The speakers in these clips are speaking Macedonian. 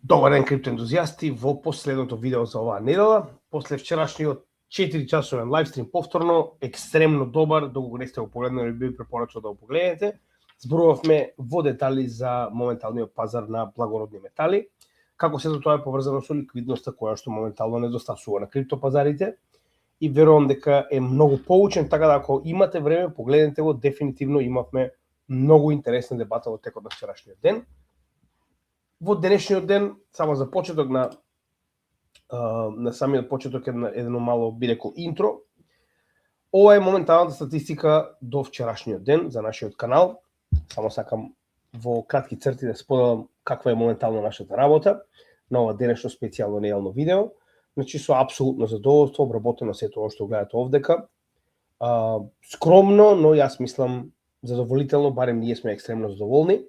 Добар ден, криптоентузијасти, во последното видео за оваа недела, после вчерашниот 4-часовен лайвстрим повторно, екстремно добар, доколку не сте го погледнали, би препорачал да го погледнете. Зборувавме во детали за моменталниот пазар на благородни метали, како сето тоа е поврзано со ликвидноста која што моментално недостасува на криптопазарите и верувам дека е многу поучен, така да ако имате време, погледнете го, дефинитивно имавме многу интересна дебата во текот на вчерашниот ден. Во денешниот ден, само за почеток на самиот почеток едно мало би рекол интро. Ова е моменталната статистика до вчерашниот ден за нашиот канал. Само сакам во кратки црти да споделам каква е моментално нашата работа на ова денешно специјално неделно видео. Значи со апсолутно задоволство обработено сето тоа што гледате овдека. Скромно, но јас мислам задоволително, барем ние сме екстремно задоволни.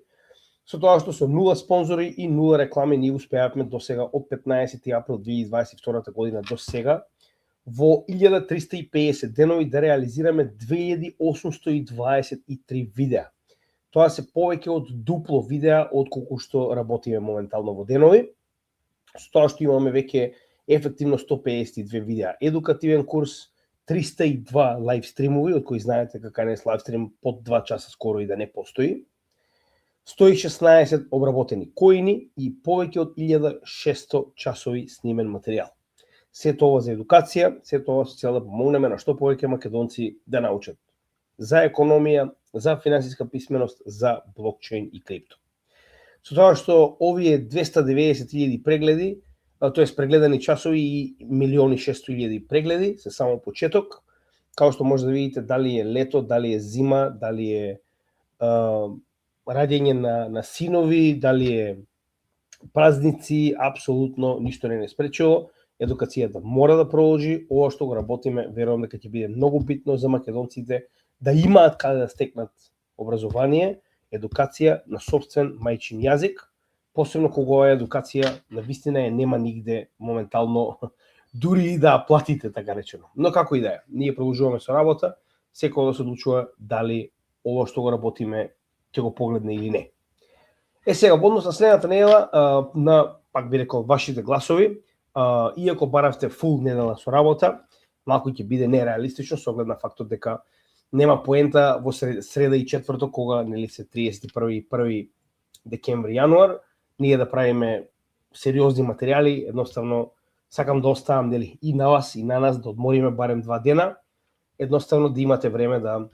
Со тоа што со 0 спонзори и 0 реклами ние успеавме до сега од 15 април 2022 година до сега во 1350 денови да реализираме 2823 видеа. Тоа се повеќе од дупло видеа од колку што работиме моментално во денови. Со тоа што имаме веќе ефективно 152 видеа едукативен курс, 302 лайв стримови, од кои знаете кака не лайв стрим под 2 часа скоро и да не постои. 116 обработени коини и повеќе од 1600 часови снимен материјал. Сето ова за едукација, сето ова со цел да помогнеме на што повеќе македонци да научат за економија, за финансиска писменост, за блокчейн и крипто. Со тоа што овие 290.000 прегледи, тоест прегледани часови и 1.600.000 прегледи, се само почеток, као што може да видите дали е лето, дали е зима, дали е раѓање на синови, дали е празници, апсолутно ништо не спречило. Едукацијата мора да продолжи. Ова што го работиме, верувам дека ќе биде многу битно за македонците да имаат каде да стекнат образование, едукација на сопствен мајчин јазик, посебно кога оваа едукација на вистина нема нигде моментално, дури и да платите, така речено. Но како и да е, ние продолжуваме со работа, секој да се одлучува дали ова што го работиме ќе го погледне или не. Сега, во однос на следната недела, на, пак би рекол, вашите гласови, иако баравте фул недела со работа, малку ќе биде нереалистично со оглед на фактот дека нема поента во среда и четврток, кога нели се 31. 1. декември, јануар, ние да правиме сериозни материјали. Едноставно, сакам да оставам нели и на вас и на нас да одмориме барем 2 дена, едноставно да имате време да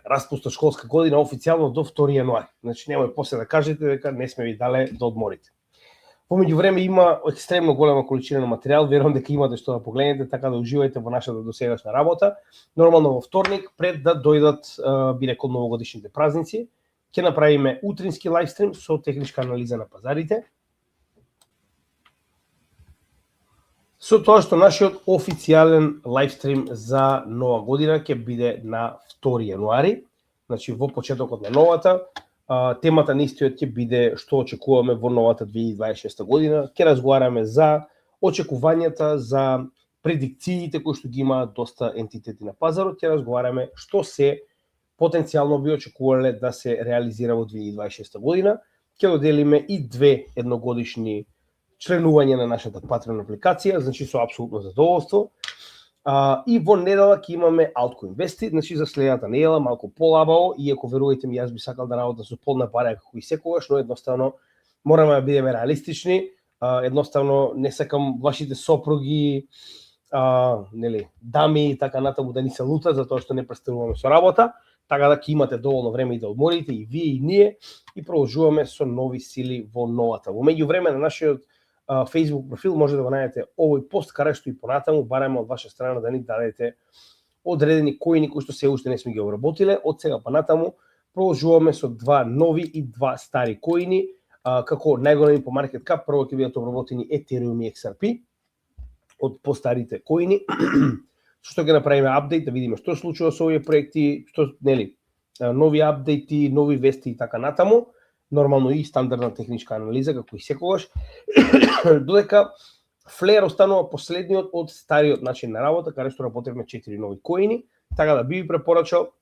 распуста школска година официјално до 2 јануари. Значи немој после да кажете дека не сме ви дале да одморите. Во меѓувреме има екстремно голема количина на материјал, верувам дека имате што да погледнете, така да уживајте во нашата досегашна работа. Нормално во вторник, пред да дојдат би рекол новогодишните празници, ќе направиме утрински лайвстрим со техничка анализа на пазарите. Со тоа што нашиот официјален лайвстрим за нова година ќе биде на 2 јануари, значи во почетокот на новата. Темата на истиот ќе биде што очекуваме во новата 2026 година. Ќе разговараме за очекувањата, за предикциите кои што ги имаат доста ентитети на пазарот, ќе разговараме што се потенцијално би очекувале да се реализира во 2026 година. Ќе доделиме и 2 едногодишни членување на нашата Patreon апликација, значи со апсолутно задоволство. И во недела ќе имаме Altcoin Investi, значи за следната недела малку полабаво, иако верувајте ми, јас би сакал да работам со полна бара како и секогаш, но едноставно мораме да бидеме реалистични. Едноставно не сакам вашите сопруги, нели, дами и така натаму да ни се лутат затоа што не престануваме со работа, така да ќе имате доволно време и да одморите и вие и ние и продолжуваме со нови сили во новата. Во меѓувреме на нашиот Facebook профил може да го најдете овој пост, каде што и понатаму бараме од ваша страна да ни дадете одредени коини кои што се уште не сме ги обработиле. Од сега па натаму продолжуваме со 2 нови и 2 стари коини, како најголеми по маркет кап. Прво ќе бидат обработени Ethereum и XRP од постарите коини, што ќе направиме апдейт да видиме што се случува со овие проекти, што нели нови апдейти, нови вести и така натаму. Нормално и стандардна техничка анализа, како и секогаш, додека Flare останува последниот од стариот начин на работа, каде што работевме 4 нови коини, така да би ви препорачал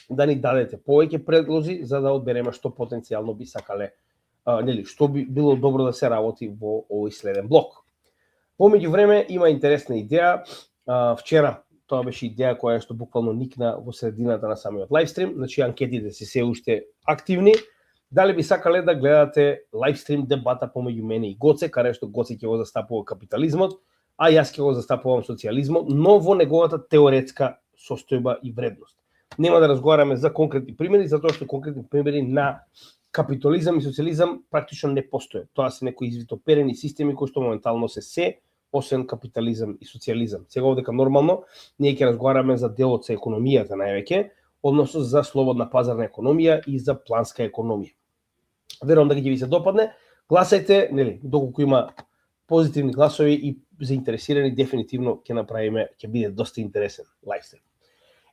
да ни дадете повеќе предлози за да одбереме што потенцијално би сакале што би било добро да се работи во овој следен блок. Во меѓувреме има интересна идеја. Вчера тоа беше идеја која што буквално никна во средината на самиот лайвстрим, значи анкетите се уште активни. Дали би сакале да гледате лайвстрим дебата помеѓу мене и Гоце, каде што Гоце ќе го застапува капитализмот, а јас ќе го застапувам социјализмот, но во неговата теоретска состојба и вредност. Нема да разговараме за конкретни примери, затоа што конкретни примери на капитализам и социјализам практично не постојат. Тоа се некои извитоперени системи кои што моментално се освен капитализам и социјализам. Сега овдека нормално ние ќе разговараме за делот со економијата највеќе, односно за слободна пазарна економија и за планска економија. Верувам да ќе ви се допадне. Гласајте, нели, доколку има позитивни гласови и заинтересирани, дефинитивно ќе направиме, ќе биде доста интересен лайвстрим.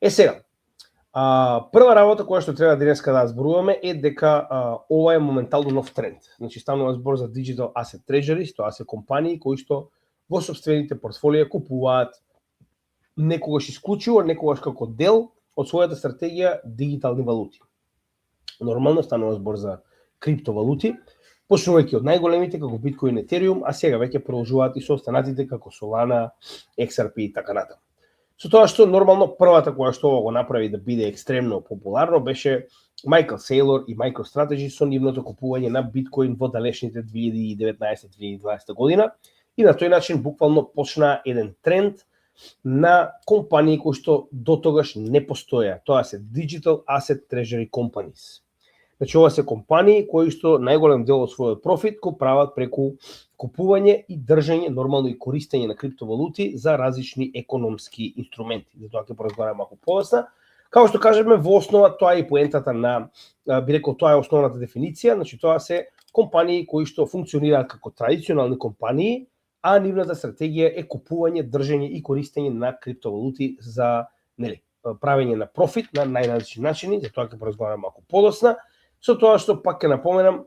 Сега, прва работа која што треба денеска да зборуваме е дека ова е моментално нов тренд. Значи станува збор за Digital Asset Treasuries, тоа се компании кои што во сопствените портфолија купуваат некогаш исклучиво, некогаш како дел од својата стратегија дигитални валути. Нормално станува збор за криптовалути, почнувајќи од најголемите како Bitcoin, Ethereum, а сега веќе продолжуваат и со останатите како Solana, XRP и така натаму. Со тоа што нормално првата која што го направи да биде екстремно популарно беше Michael Saylor и MicroStrategy со нивното купување на Bitcoin во далечните 2019-2020 година и на тој начин буквално почна еден тренд на компании кои што до тогаш не постоја. Тоа се Digital Asset Treasury Companies. Значи ова се компании кои што најголем дел од својот профит го прават преку купување и држење, нормално и користење на криптовалути за различни економски инструменти. За тоа ќе поразговараме малку подоцна. Како што кажеме, во основа тоа е поентата на, би рекол, тоа е основната дефиниција, значи тоа се компании кои што функционираат како традиционални компании, а нивната стратегија е купување, држење и користење на криптовалути за, нели, правење на профит на најразлични начини. За тоа ќе поразговараме малку подоцна. Со тоа што пак ќе напоменам,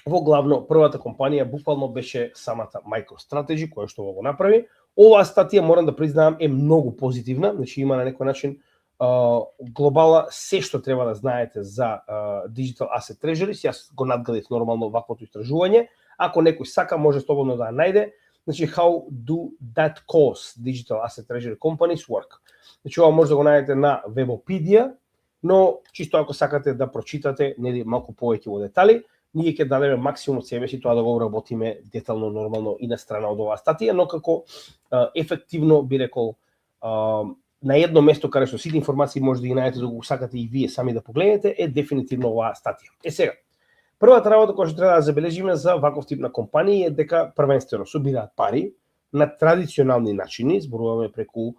во главно првата компанија буквално беше самата MicroStrategy која што го направи. Оваа статија, морам да признаам, е многу позитивна, значи има на некој начин глобала се што треба да знаете за Digital Asset Treasuries. Јас го надградив нормално ваквото истражување. Ако некој сака, може слободно да ја најде. Значи, how do that cause Digital Asset Treasury Companies work? Значи, ова може да го најдете на Webopedia, но чисто ако сакате да прочитате нели малку повеќе во детали, ние ќе дадеме максимум од себе си тоа да го обработиме детално, нормално и на страна од оваа статија, но како ефективно би рекол на едно место каде што сите информации може да ги најдете доколку сакате и вие сами да погледнете, е дефинитивно оваа статија. Сега, првата работа која што треба да забележиме за ваков тип на компании е дека првенствено собираат пари на традиционални начини, зборуваме преку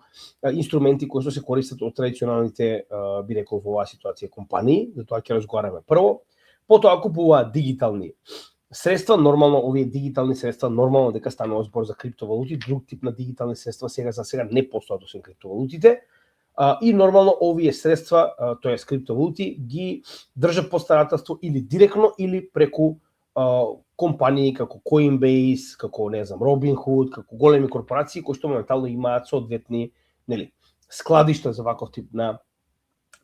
инструменти кои што се користат од традиционалните, би рекол во оваа ситуација, компании, за тоа ќе разговараме прво. Потоа купуваат дигитални средства, нормално овие дигитални средства, нормално дека станува збор за криптовалути, друг тип на дигитални средства сега за сега не постојат освен криптовалутите. И нормално овие средства, тоест криптовалути, ги држат под старателство или директно или преку компании како Coinbase, како не знам Robinhood, како големи корпорации кои што моментално имаат соодветни, нели, складишта за ваков тип на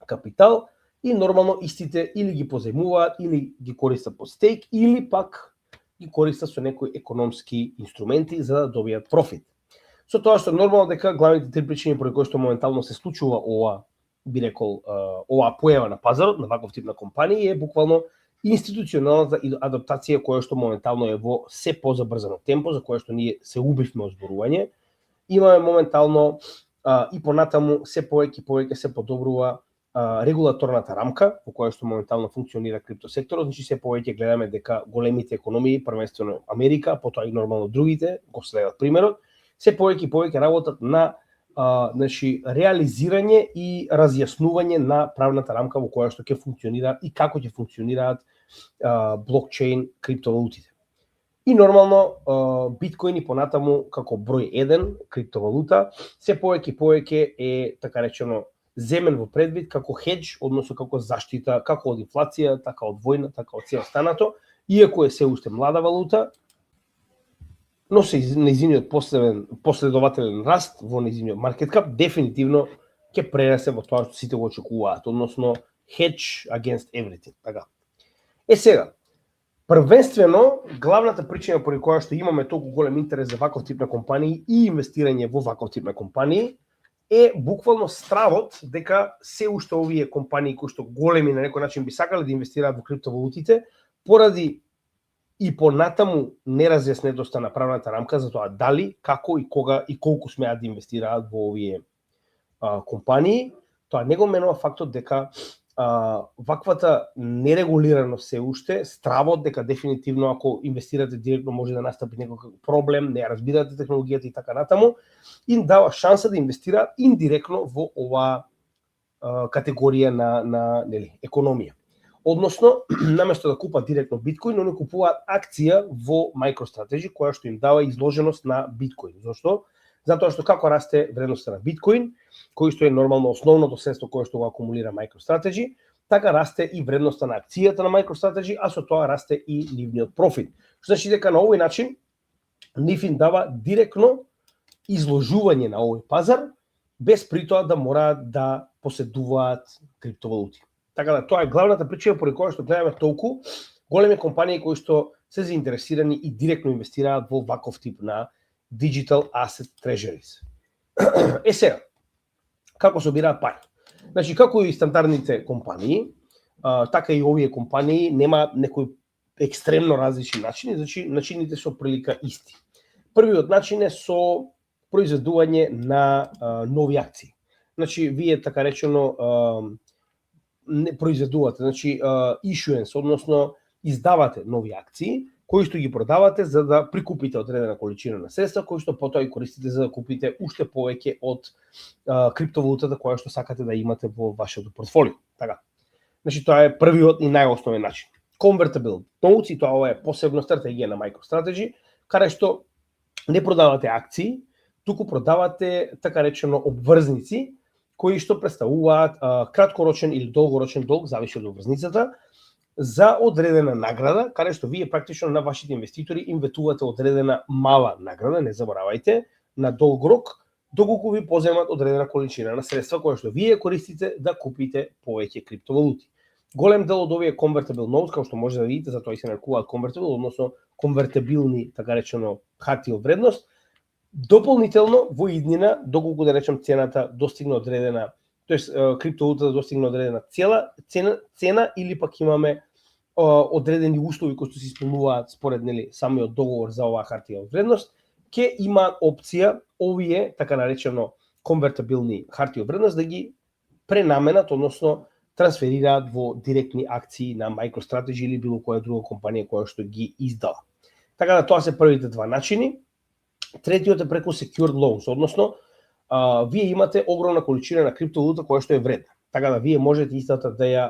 капитал и нормално истите или ги позајмуваат или ги користат под стейк или пак ги користат со некои економски инструменти за да добијат профит. Со тоа што нормално дека главните три причини поради кои што моментално се случува ова, би рекол, оваа појава на пазарот на ваков тип на компании е буквално институционалната адаптација која што моментално е во се позабрзано темпо, за која што ние се убивме од зборување. Имаме моментално и понатаму се повеќе се подобрува регулаторната рамка во која што моментално функционира криптосекторот, значи се повеќе гледаме дека големите економии, првенствено Америка, потоа и нормално другите, го следат примерот, се повеќе работат на значи реализирање и разјаснување на правната рамка во која што ќе функционира и како ќе функционираат блокчейн криптовалутите. И нормално биткоин и понатаму како број 1 криптовалута се повеќе е така речено земен во предвид како хедж, односно како заштита, како од инфлација, така од војна, така од се останато, иако е се уште млада валута, но со нејзиниот последователен раст во нејзиниот маркет кап дефинитивно ќе прерасте во тоа што сите го очекуваат, односно hedge against everything, така. Сега, Првенствено, главната причина поради која што имаме толку голем интерес за ваков тип на компании и инвестирање во ваков тип на компании е буквално стравот дека се уште овие компании кои што големи на некој начин би сакале да инвестираат во криптовалутите, поради и понатаму неразјаснетоста на правната рамка за тоа дали, како и кога и колку смеат да инвестираат во овие компании, тоа не го менува фактот дека ваквата нерегулираност се уште, стравот дека дефинитивно ако инвестирате директно може да настапи некој проблем, не разбирате технологијата и така натаму, им дава шанса да инвестираат индиректно во оваа категорија на економија. Односно, наместо да купат директно биткоин, они купуваат акција во MicroStrategy која што им дава изложеност на биткоин. Зошто? Затоа што како расте вредноста на биткоин, кој што е нормално основното средство кое што го акумулира MicroStrategy, така расте и вредноста на акцијата на MicroStrategy, а со тоа расте и нивниот профит. Што значи дека на овој начин нив им дава директно изложување на овој пазар, без при тоа да мораат да поседуваат криптовалути. Така да тоа е главната причина поради која што гледаме толку големи компании кои што се заинтересирани и директно инвестираат во ваков тип на Digital Asset Treasuries. Сега, како собираат пари? Значи, како и стандардните компании, така и овие компании нема некои екстремно различни начини, значи начините се прилика исти. Првиот начин е со произведување на нови акции. Значи, вие така речено не произведувате, значи issuance, односно издавате нови акции, кои што ги продавате за да прикупите одредена количина на средства, кои што потоа и користите за да купите уште повеќе од криптовалутата која што сакате да имате во вашето портфолио. Така. Значи тоа е првиот и најосновен начин. Convertible notes, и тоа е посебна стратегија на MicroStrategy, каде што не продавате акции, туку продавате така речено обврзници, кои што представуваат краткорочен или долгорочен долг, зависи од обврзницата, за одредена награда, каде што вие практично на вашите инвеститори им ветувате одредена мала награда, не заборавајте, на долг рок, доколку ви поземат одредена количина на средства која што вие користите да купите повеќе криптовалути. Голем дел од овие convertible notes, како што може да видите, затоа и се нарекуваат convertible, односно конвертабилни, така речено, харти од вредност, дополнително во иднина, доколку да речем цената достигне одредена, тоест криптовалутата достигне одредена цена или пак имаме одредени услови кои што се исполнуваат според самиот договор за оваа хартија од вредност, ќе имаат опција овие така наречено конвертабилни хартии од вредност да ги пренаменат, односно трансферираат во директни акции на MicroStrategy или било која друга компанија која што ги издала. Така да тоа се првите два начини. Третиот е преку secured loans, односно вие имате огромна количина на криптовалута која што е вредна. Така да вие можете истата да ја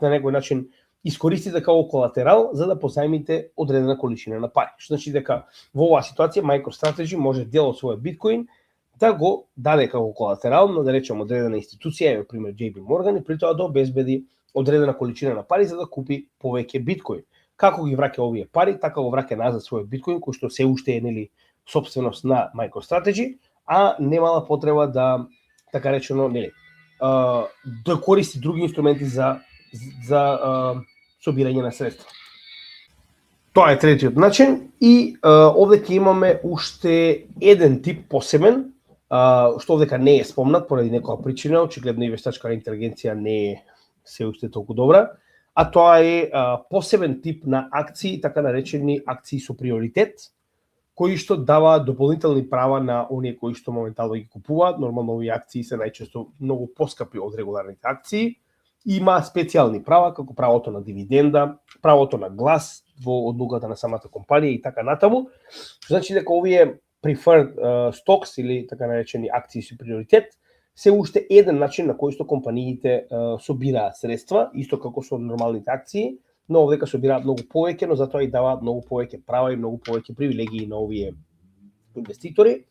на некој начин искористите како колатерал за да позајмите одредена количина на пари. Што значи дека во оваа ситуација MicroStrategy може дел од својот биткоин да го даде како колатерал на, да речем, одредена институција, на пример JP Morgan, и при тоа да обезбеди одредена количина на пари за да купи повеќе биткоин. Како ги враќа овие пари, така го враќа назад својот биткоин кој што се уште е собственост на MicroStrategy, а немала потреба да, така речено, да користи други инструменти за собирање на средства. Тоа е третиот начин и овде ќе имаме уште еден тип посебен, што овдека не е спомнат поради некоја причина, очигледно и вештачка интелигенција не е се уште толку добра, а тоа е посебен тип на акции, така наречени акции со приоритет, кои што даваат дополнителни права на оние кои што моментално ги купуваат. Нормално овие акции се најчесто многу поскапи од регуларните акции. Има специјални права, како правото на дивиденда, правото на глас во одлуката на самата компанија и така натаму. Значи дека овие preferred stocks или така наречени акции со приоритет се уште еден начин на кој што компаниите собираат средства, исто како со нормалните акции, но овдека собираат многу повеќе, но затоа и даваат многу повеќе права и многу повеќе привилегии на овие инвеститори.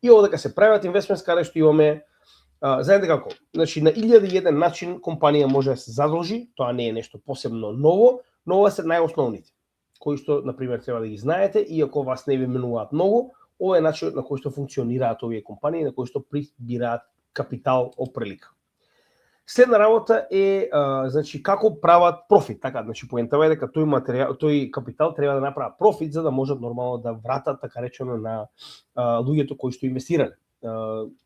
И овдека се прават инвестментс каде што имаме знаете како, значи на 1001 начин компанија може да се задолжи, тоа не е нешто посебно ново, но ова се најосновните, кои што на пример треба да ги знаете, иако вас не ви менуваат многу, ова е начинот на кој што функционираат овие компании, на кој што прибираат капитал од прилика. Следна работа е значи како прават профит, така, значи поентава е дека тој капитал треба да направи профит за да можат нормално да вратат така речено на луѓето кои што инвестирале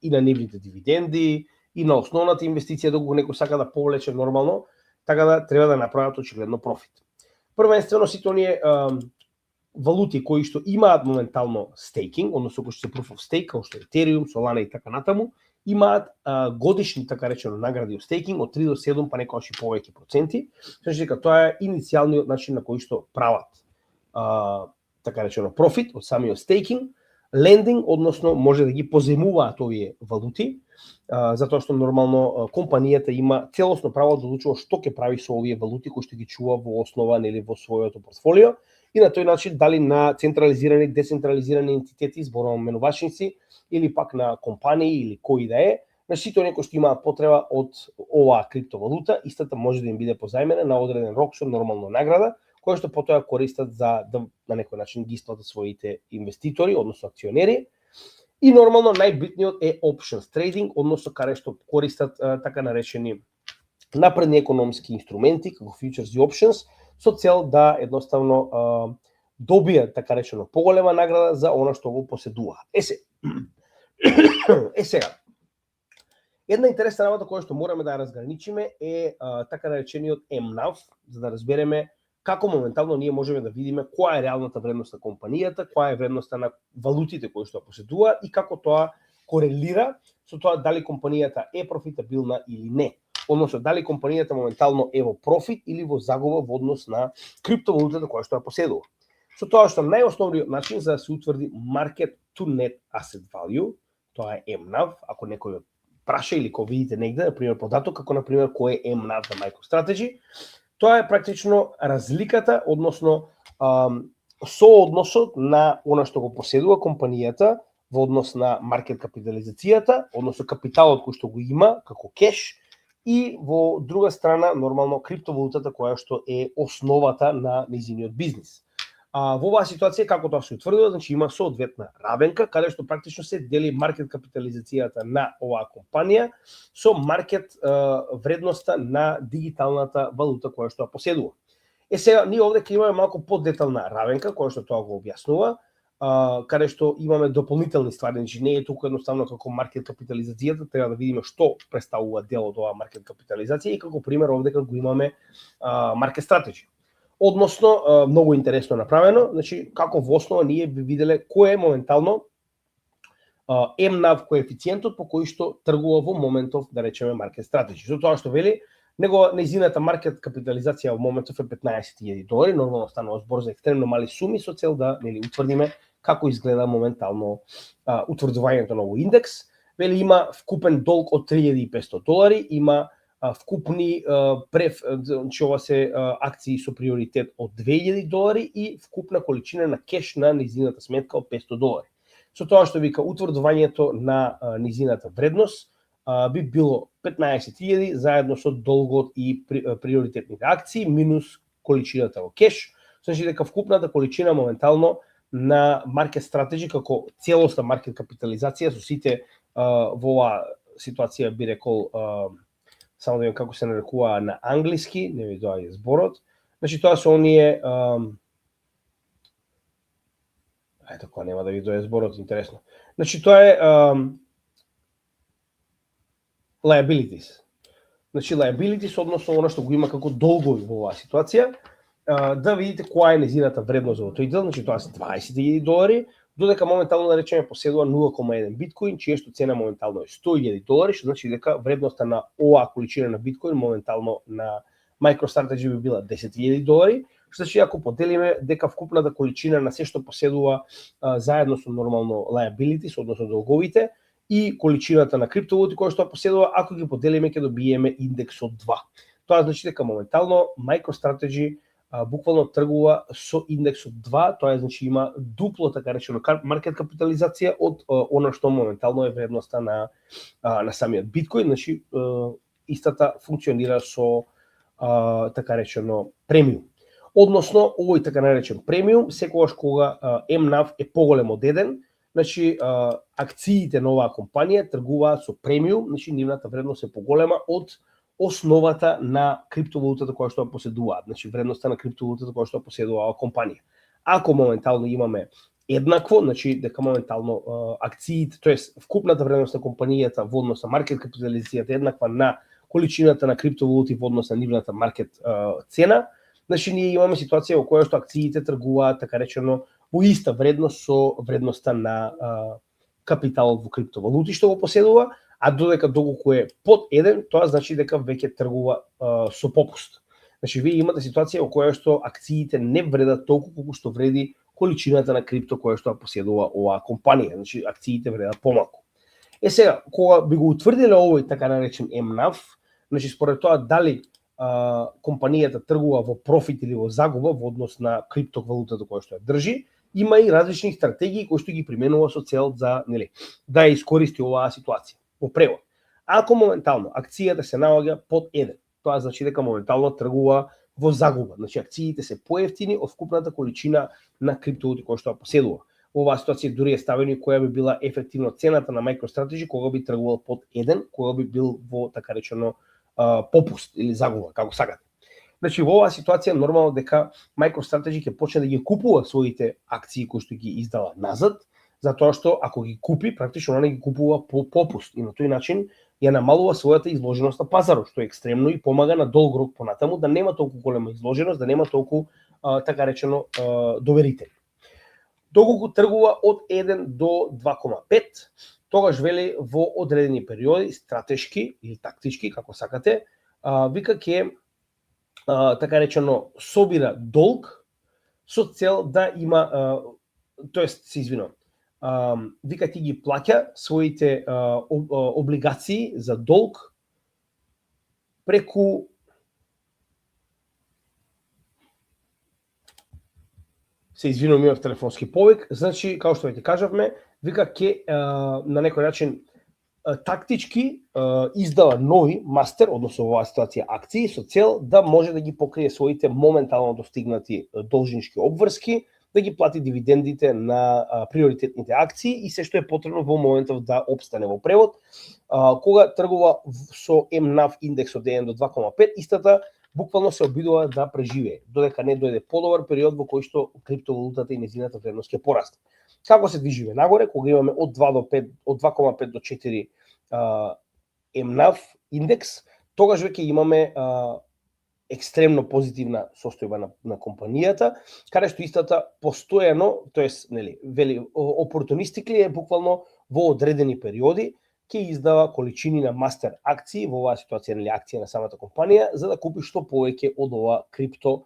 и на нивните дивиденди и на основната инвестиција доколку некој сака да повлече нормално, така да треба да направат очигледно профит. Првенствено сите оние валути кои што имаат моментално стейкинг, односно кои што се proof of stake, како што е Ethereum, Solana и така натаму, имаат годишни така речено награди од стейкинг од 3 до 7 па некогаш и повеќе проценти. Значи дека тоа е иницијалниот начин на кој што прават така речено профит од самиот стейкинг. Лендинг, односно може да ги позајмуваат овие валути, затоа што нормално компанијата има целосно право да одлучува што ќе прави со овие валути кои што ги чува во основа или во своето портфолио и на тој начин дали на централизирани, децентрализирани ентитети, зборувам менувачници или пак на компании или кои да е, значи сите оние кои што имаат потреба од оваа криптовалута, истата може да им биде позајмена на одреден рок со нормална награда, која што потоа користат за да на некој начин ги исплатат своите инвеститори, односно акционери. И нормално најбитниот е options trading, односно каде што користат така наречени напредни економски инструменти, како futures и options, со цел да едноставно добијат така речено поголема награда за она што го поседуваат. Сега. Една интересна работа која што мораме да ја разграничиме е така наречениот MNAV, за да разбереме како моментално ние можеме да видиме која е реалната вредност на компанијата, која е вредноста на валутите кои што ја поседуваат и како тоа корелира со тоа дали компанијата е профитабилна или не. Односно дали компанијата моментално е во профит или во загуба во однос на криптовалутата која што ја поседува. Со тоа што најосновниот начин за да се утврди market to net asset value, тоа е MNAV, ако некој праша или кога видите негде, например податок, како например кој е MNAV на MicroStrategy, тоа е практично разликата, односно соодносот на она што го поседува компанијата во однос на маркет капитализацијата, односно капиталот кој што го има како кеш, и во друга страна нормално криптовалутата која што е основата на низиниот бизнис. Во оваа ситуација како тоа се утврдува, значи има соодветна равенка каде што практично се дели маркет капитализацијата на оваа компанија со маркет вредноста на дигиталната валута која што ја поседува. Сега ние овде ќе имаме малку подетална равенка која што тоа го објаснува, каде што имаме дополнителни ствари, значи не е толку едноставно како маркет капитализацијата, треба да видиме што представува дел од оваа маркет капитализација и како пример овде го имаме MicroStrategy. Односно, многу интересно направено, значи како во основа ние би виделе кој е моментално MNAV коефициентот по кој што тргува во моментов, да речеме, MicroStrategy. Со тоа што вели, нејзината маркет капитализација во моментов е $15,000, нормално станува збор за екстремно мали суми со цел да утврдиме како изгледа моментално утврдувањето на овој индекс. Вели има вкупен долг од $3,500, има вкупни значи ова се акции со приоритет од $2,000 и вкупна количина на кеш на низината сметка од $500. Со тоа што вика утврдувањето на низината вредност би било 15,000 заедно со долгот и приоритетните акции минус количината во кеш, значи дека вкупната количина моментално на MicroStrategy како целосна маркет капитализација со сите во оваа ситуација би рекол само да видим како се нарекува на англиски, не ви доаѓа зборот. Значи тоа се оние така нема да ви доаѓа зборот, интересно. Значи тоа е liabilities. Значи liabilities односно она што го има како долгови во оваа ситуација, да видите која е незината вредност за тој дел, значи тоа се $20,000, додека моментално да речеме поседува 0,1 биткоин, чија што цена моментално е $100,000, што значи дека вредноста на оваа количина на биткоин моментално на MicroStrategy би била $10,000, што значи ако поделиме дека вкупната количина на се што поседува заедно со нормално liabilities, односно долговите, и количината на криптовалути која што поседува, ако ги поделиме ќе добиеме индекс од 2. Тоа значи дека моментално MicroStrategy буквално тргува со индекс од 2, тоа значи има дупло така речено маркет капитализација од она што моментално е вредноста на самиот биткоин, значи истата функционира со така речено премиум. Односно овој така наречен премиум секогаш кога MNAV е поголем од 1, значи акциите на оваа компанија тргуваат со премиум, значи нивната вредност е поголема од основата на криптовалутата која што ја поседуваат, значи вредноста на криптовалутата која што ја поседува оваа компанија. Ако моментално имаме еднакво, значи дека моментално акциите, тоест вкупната вредност на компанијата во однос на маркет капитализацијата еднаква на количината на криптовалути во однос на нивната маркет цена, значи ние имаме ситуација во која што акциите тргуваат така речено во иста вредност со вредноста на капиталот во криптовалути што го поседува, а додека доколку е под 1, тоа значи дека веќе тргува со попуст. Значи вие имате ситуација во која што акциите не вредат толку колку што вреди количината на крипто која што ја поседува оваа компанија, значи акциите вредат помалку. Сега, кога би го утврдиле овој така наречен МНАВ, значи според тоа дали компанијата тргува во профит или во загуба во однос на криптовалутата која што ја држи, има и различни стратегии кои што ги применува со цел за, да ја искористи оваа ситуација. Во превод, ако моментално акцијата се наоѓа под 1, тоа значи дека моментално тргува во загуба. Значи акциите се поевтини од вкупната количина на криптовалути кои што ја поседува. Во оваа ситуација дури е ставено која би била ефективно цената на MicroStrategy кога би тргувал под 1, кога би бил во така речено попуст или загуба, како сакате. Значи во оваа ситуација нормално дека MicroStrategy ќе почне да ги купува своите акции кои што ги издала назад, затоа што ако ги купи, практично она ги купува по попуст и на тој начин ја намалува својата изложеност на пазарот, што е екстремно и помага на долг рок понатаму да нема толку голема изложеност, да нема толку така речено доверители. Доколку тргува од 1 до 2,5, тогаш вели во одредени периоди, стратешки или тактички, како сакате, вика ќе така речено собира долг со цел да има, тоест се извинувам, вика ти ги плаќа своите облигации за долг преку се извинувам, имав телефонски повик, значи како што ви кажавме, вика ќе на некој начин тактички издава нови мастер, односно во оваа ситуација акции, со цел да може да ги покрие своите моментално достигнати должнички обврски, да ги плати дивидендите на приоритетните акции и се што е потребно во моментов да опстане во превод. Кога тргува со МНАВ индекс од 1 до 2,5, истата буквално се обидува да преживее, додека не дојде подобар период во кој што криптовалутата и нејзината вредност ќе порасте. Како се движиме нагоре, кога имаме од 2 до 5, од 2,5 до 4 МНАВ индекс, тогаш веќе имаме екстремно позитивна состојба на компанијата, каде што истата постојано, тоест, вели опортунистикли е буквално во одредени периоди ќе издава количини на мастер акции, во оваа ситуација акција на самата компанија, за да купи што повеќе од ова крипто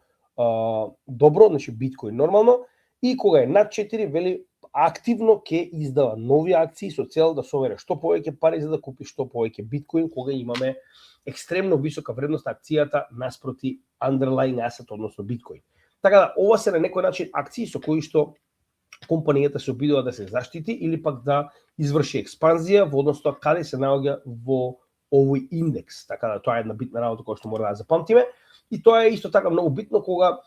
добро, значи биткоин нормално, и кога е над 4, вели активно ќе издава нови акции со цел да собере што повеќе пари за да купи што повеќе биткоин, кога имаме екстремно висока вредност на акцијата наспроти underlying asset, односно биткоин. Така да, ова се на некој начин акции со кои што компанијата се обидува да се заштити или пак да изврши експанзија во однос тоа каде се наоѓа во овој индекс. Така да, тоа е една битна работа која што мора да запамтиме. И тоа е исто така многу битно кога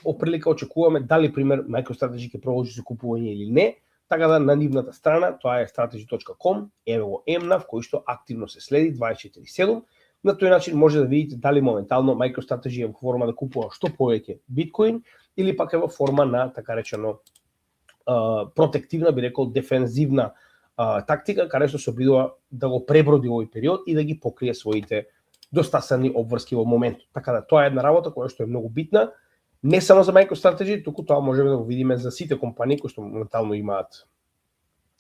оприлика очекуваме дали пример MicroStrategy ќе продолжи со купување или не. Така да на нивната страна, тоа е strategy.com, еве го МНАВ кој што активно се следи 24/7. На тој начин може да видите дали моментално MicroStrategy е во форма да купува што повеќе биткоин или пак е во форма на така речено протективна, би рекол дефензивна тактика, каде што се обидува да го преброди овој период и да ги покрие своите достасани обврски во моментот. Така да тоа е една работа која што е многу битна, не само за MicroStrategy, туку тоа можеме да го видиме за сите компании кои што моментално имаат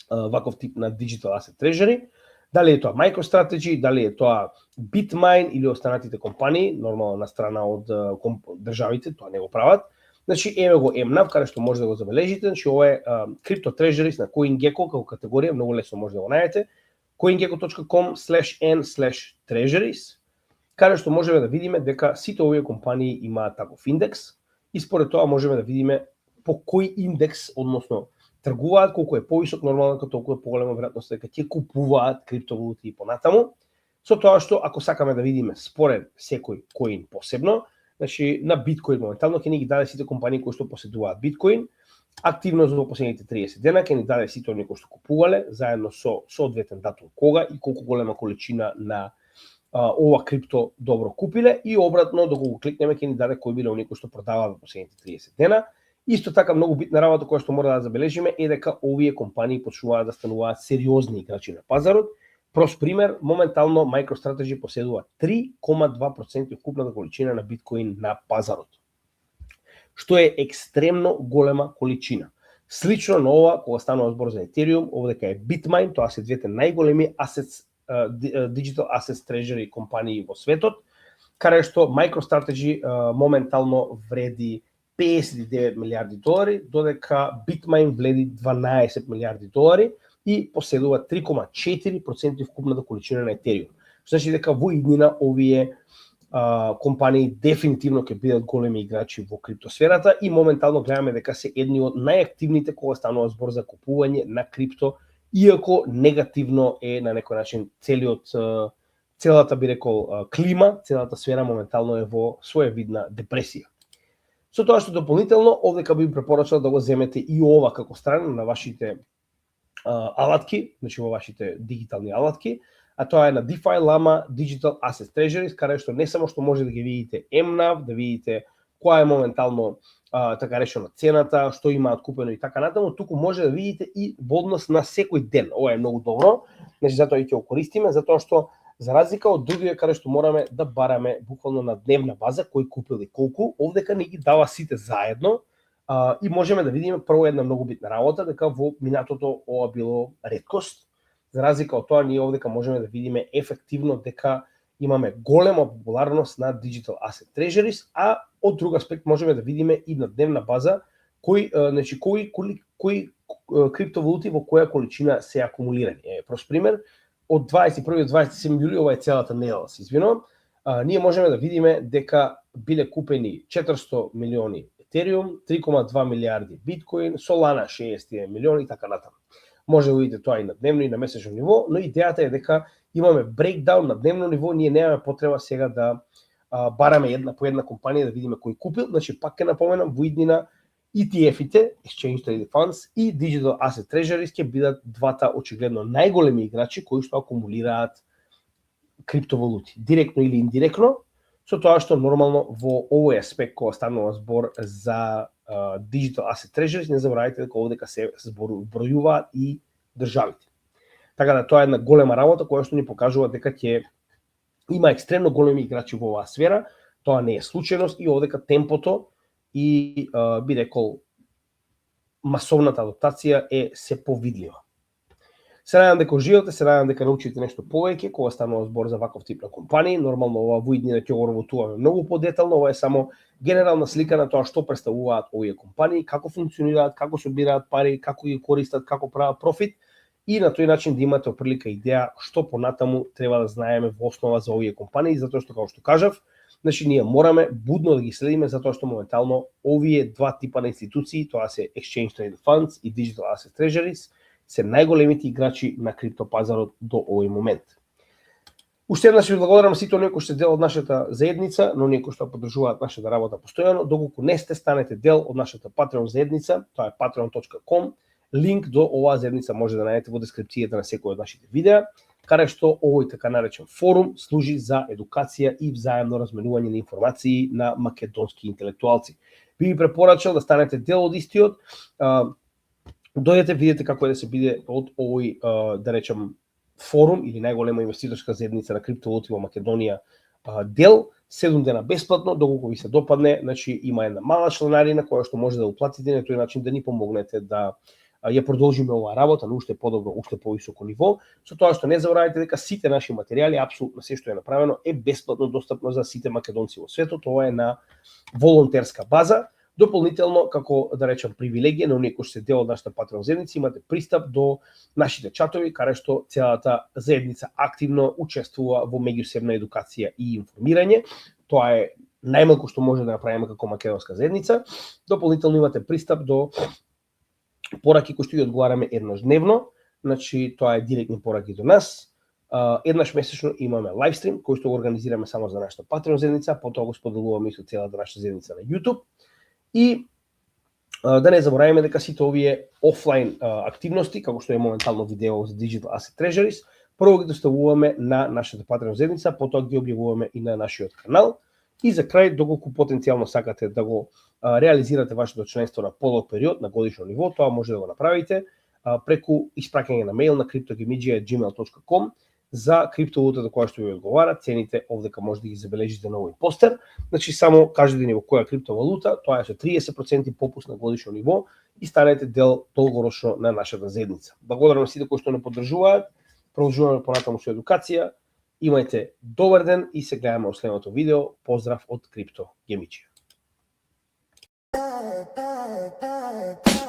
ваков тип на digital asset treasury. Дали е тоа MicroStrategy, дали е тоа Bitmain или останатите компании, нормално на страна од државите, тоа не го прават. Значи, еве го МНАВ, каде што може да го забележите, значи ова е Crypto Treasuries на CoinGecko како категорија, многу лесно може да го најдете. coingecko.com/n/treasuries, каде што можеме да видиме дека сите овие компании имаат таков индекс и според тоа можеме да видиме по кој индекс, односно тргуваат, колку е повисок нормално, толку е поголема веројатност дека ќе купуваат криптовалути и понатаму. Со тоа што ако сакаме да видиме според секој коин посебно, значи на биткоин моментално ќе ни ги даде сите компании кои што поседуваат биткоин, активно за последните 30 дена ќе ни даде сите оние кои што купувале заедно со соодветен датум кога и колку голема количина на ова крипто добро купиле и обратно доколку го кликнеме ќе ни даде кои биле оние кои што продаваа во последните 30 дена. Исто така многу битна работа која што мора да забележиме е дека овие компании почнуваат да стануваат сериозни играчи на пазарот. Прост пример, моментално MicroStrategy поседува 3,2% од купната количина на биткоин на пазарот, што е екстремно голема количина. Слично на ова, кога станува збор за Ethereum, овдека е Bitmain, тоа се двете најголеми digital assets treasury компании во светот, каде што MicroStrategy моментално вреди 59 милиарди долари, додека Bitmain вледи 12 милиарди долари и поседува 3,4% од вкупната количина на Ethereum. Значи дека во иднина овие компании дефинитивно ќе бидат големи играчи во криптосферата и моментално гледаме дека се едни од најактивните кога станува збор за купување на крипто, иако негативно е на некој начин целата би рекол клима, целата сфера моментално е во своевидна депресија. Со тоа што дополнително овдека би препорачал да го земете и ова како страна на вашите алатки, значи во вашите дигитални алатки, а тоа е на DeFi Llama Digital Asset Treasuries, каде што не само што може да ги видите MNAV, да видите која е моментално така речено цената, што имаат купено и така натаму, туку може да видите и во однос на секој ден. Ова е многу добро, значи затоа и ќе го користиме, затоа што за разлика од другите каде што мораме да бараме буквално на дневна база кој купил и колку, овдека ни ги дава сите заедно и можеме да видиме прво една многу битна работа, дека во минатото ова било реткост. За разлика од тоа, ние овдека можеме да видиме ефективно дека имаме голема популарност на Digital Asset Treasuries, а од друг аспект можеме да видиме и на дневна база кои криптовалути во која количина се акумулирани. Прост пример, од 21 до 27 јули, ова е целата недела, се извинувам, ние можеме да видиме дека биле купени 400 милиони Ethereum, 3,2 милиарди биткоин, Solana 60 милиони и така натаму. Може да видите тоа и на дневно и на месечно ниво, но идејата е дека имаме брейкдаун на дневно ниво, ние немаме потреба сега да бараме една по една компанија да видиме кој купил, значи пак ќе напоменам, во иднина ETF-ите, Exchange Traded Funds и Digital Asset Treasuries ќе бидат двата очигледно најголеми играчи кои што акумулираат криптовалути, директно или индиректно, со тоа што нормално во овој аспект кога станува збор за Digital Asset Treasuries, не заборавајте дека овдека се збројуваат и државите. Така да тоа е една голема работа која што ни покажува дека ќе има екстремно големи играчи во оваа сфера, тоа не е случајност и овдека темпото и би рекол масовната адаптација е се повидлива. Се надам дека уживате, се надам дека научите нешто повеќе кога станува збор за ваков тип на компании. Нормално ова во иднина ќе го работуваме многу подетално, ова е само генерална слика на тоа што представуваат овие компании, како функционираат, како собираат пари, како ги користат, како прават профит и на тој начин да имате оприлика идеја што понатаму треба да знаеме во основа за овие компании, затоа што како што кажав, значи ние мораме будно да ги следиме затоа што моментално овие два типа на институции, тоа се Exchange Traded Funds и Digital Asset Treasuries, се најголемите играчи на криптопазарот до овој момент. Уште еднаш ви благодарам сите оние кои што дел од нашата заедница, но оние кои што поддржуваат нашата работа постојано, доколку не сте, станете дел од нашата Patreon заедница, тоа е patreon.com. Линк до оваа заедница може да најдете во дескрипцијата на секој од нашите видеа, каде што овој така наречен форум служи за едукација и взаемно разменување на информации на македонски интелектуалци. Би ви препорачал да станете дел од истиот. Дојдете, видите како е да се биде од овој, да речем, форум или најголема инвеститорска заедница на криптовалути во Македонија дел, 7 дена бесплатно, доколку ви се допадне, значи има една мала чланарина која што може да уплатите на тој начин да ни помогнете да ја продолжиме оваа работа на уште подобро, уште повисоко ниво, со тоа што не заборавајте дека сите наши материјали, апсолутно се што е направено, е бесплатно достапно за сите македонци во светот, ова е на волонтерска база. Дополнително, како да речем привилегија на оние кои се дел од нашата Patreon заедница, имате пристап до нашите чатови, каде што целата заедница активно учествува во меѓусебна едукација и информирање. Тоа е најмалку што може да направиме како македонска заедница. Дополнително имате пристап до пораки кои што ги одговараме еднаш дневно, значи тоа е директни пораки до нас. Еднаш месечно имаме лайвстрим кој што го организираме само за нашата Patreon заедница, потоа го споделуваме и со целата наша заедница на YouTube. И да не забораваме дека сите овие офлайн активности, како што е моментално видео за Digital Asset Treasuries, Прво ги доставуваме на нашата Patreon заедница, потоа ги објавуваме и на нашиот канал. И за крај, доколку потенцијално сакате да го реализирате вашето членство на подолг период, на годишно ниво, тоа може да го направите преку испраќање на мејл на cryptogemidja@gmail.com за криптовалутата која што ви одговара. Цените овдека може да ги забележите на овој постер. Значи само кажете ни во која криптовалута, тоа е со 30% попуст на годишно ниво и станете дел долгорочно на нашата заедница. Благодарам на сите кои што не поддржуваат. Продолжуваме понатаму со едукација. Имајте добар ден и се гледаме во следното видео. Поздрав од Крипто Гемиџја.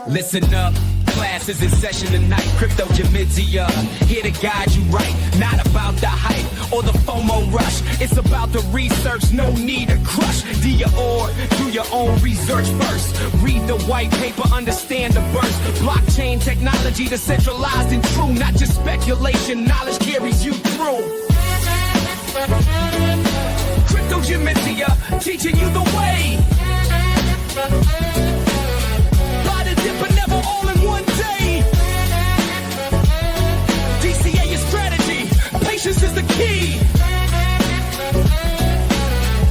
Listen up, class is in session tonight. Crypto Gemidja, here to guide you right. Not about the hype or the FOMO rush. It's about the research, no need to crush. Do your own research first. Read the white paper, understand the burst. Blockchain technology, decentralized and true. Not just speculation, knowledge carries you through. Crypto Gemidja, teaching you the way. Buy the dip, but never all in one day. DCA is strategy, patience is the key.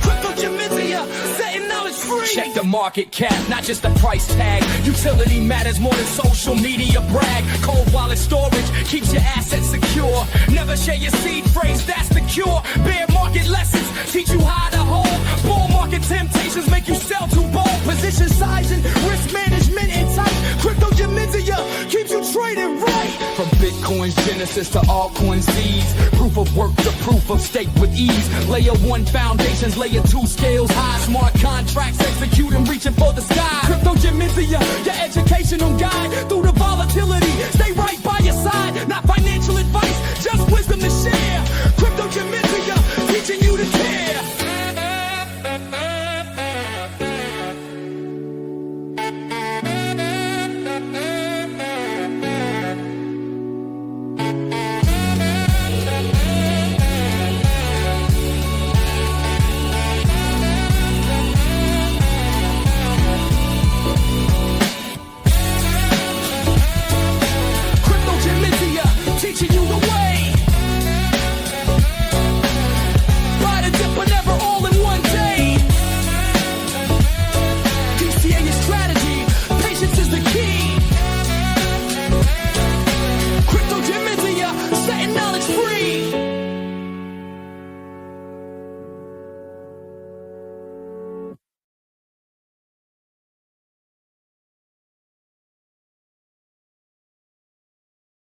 Crypto Gemidja, setting knowledge free. Check the market cap, not just the price tag. Utility matters more than social media brag. Cold wallet storage keeps your assets secure. Never share your seed phrase, that's the cure. Bear market lessons teach you how to hold. Bull market temptations make you sell too bold. Position sizing, risk management and tight. Crypto Gemidja keeps you trading right. From Bitcoin's genesis to altcoin seeds, proof of work to proof of stake with ease. Layer 1 foundations, layer 2 scales high. Smart contracts executing, reaching for the sky. Crypto Gemidja, your educational guide through the volatility.